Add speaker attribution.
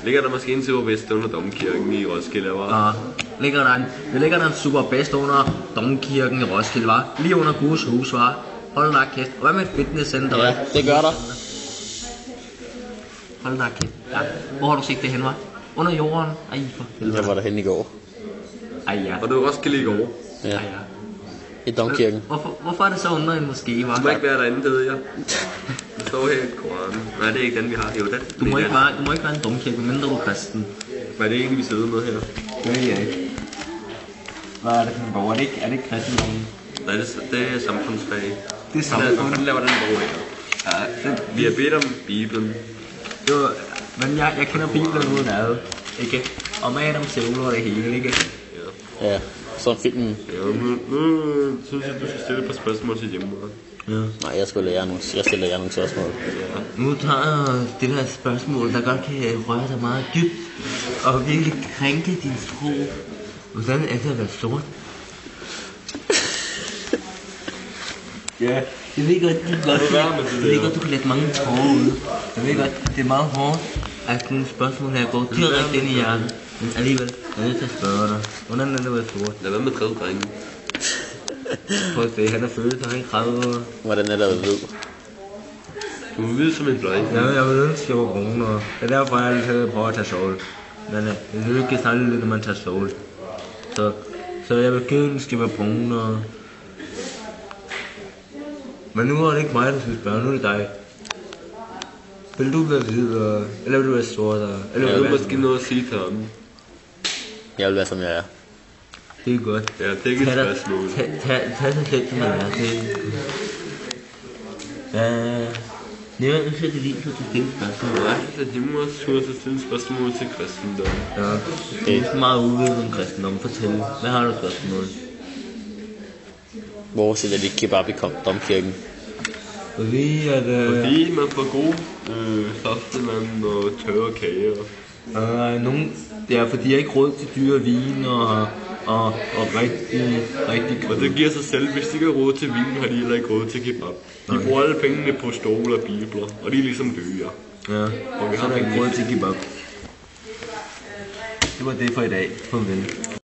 Speaker 1: Ligger der måske en tur vest under Domkirken i Roskilde, var?
Speaker 2: Ja, ligger der en super bedst under Domkirken i Roskilde, var? Lige under Guds hus, var? Hold da kæft. Og hvad med fitnesscenter?
Speaker 3: Ja, det gør der.
Speaker 2: Hold da kæft. Ja. Hvor har du set det hen, var? Under jorden? Ej, for helvede.
Speaker 3: Jeg var derhen i går.
Speaker 2: Ej, ja.
Speaker 1: Og det var Roskilde i går.
Speaker 3: Ja,
Speaker 2: Ej, ja.
Speaker 3: i Domkirken.
Speaker 2: Hvorfor er det så under en moské, var?
Speaker 1: Du må ikke være derinde, det ved jeg. Det står her i Koranen. Nej, det er ikke den, vi har. Jo, det.
Speaker 2: Du må ikke være en domkirke, medmindre du er kristen.
Speaker 1: Hvad er det egentlig, vi sidder med her?
Speaker 2: Det ved jeg ikke. Hvad er det for en bog? Er det ikke kristendommen?
Speaker 1: Nej, det er samfundsfag.
Speaker 2: Det er samfund.
Speaker 1: Hvordan laver den bog her?
Speaker 2: Ja,
Speaker 1: Vi har bedt om Bibelen.
Speaker 2: Jo, men jeg kender Bibelen uden ad, ikke? Om Adam Sævler og det hele, ikke?
Speaker 3: Ja, så filmen.
Speaker 1: Ja, nu synes jeg, du skal stille et par spørgsmål til hjemme.
Speaker 2: Ja.
Speaker 3: Nej, jeg stiller jer nogle spørgsmål.
Speaker 1: Ja.
Speaker 2: Nu tager jeg det der spørgsmål, der godt kan røre dig meget dybt og virkelig krænke din tro. Hvordan er det at være sort? Ja, jeg ved godt, du kan lægge mange tårer ud. Jeg ved godt, det er meget hårdt, at dine spørgsmål her går direkte ind i hjernen. Men alligevel, jeg er nødt til at spørge dig. Hvordan er det at være sort?
Speaker 1: Lad være med tredje drenge.
Speaker 2: Prøv at se, han er født, han er 30 år.
Speaker 3: Hvordan er det at vide?
Speaker 1: Du er hvid som en bløj.
Speaker 2: Jeg vil ønske, jeg var brun, og det er derfor, jeg altid prøver at tage sol. Men det lykkes aldrig, når man tager sol. Så jeg vil ønske, jeg var brun, og... Men nu er det ikke mig, der skal spørge, nu er det dig. Vil du være hvid, eller vil du være sort? Eller
Speaker 1: Jeg vil måske noget at sige til ham.
Speaker 3: Jeg vil være som jeg er.
Speaker 2: Det er godt.
Speaker 1: Ja, det er ikke et spørgsmål.
Speaker 2: Tag dig selv, som man er. Det er jo ikke så det lige, så du stiller spørgsmål.
Speaker 1: Nej, så de må også turde at stille spørgsmål til kristendom.
Speaker 2: Ja, det er meget uvidet om kristendom. Fortæl, hvad har du spørgsmål?
Speaker 3: Hvor sætter de kebab i Domkirken?
Speaker 2: Fordi
Speaker 1: man får god saftevand og tørre kager.
Speaker 2: det er fordi jeg ikke råd til dyre vin og rigtig
Speaker 1: Og det giver sig selv, hvis de ikke har råd til vin, har de heller ikke råd til kebab. De bruger alle pengene på stole og bibler, og de er ligesom dyre.
Speaker 2: Ja, så er der ikke råd til kebab. Det var det for i dag. Farvel.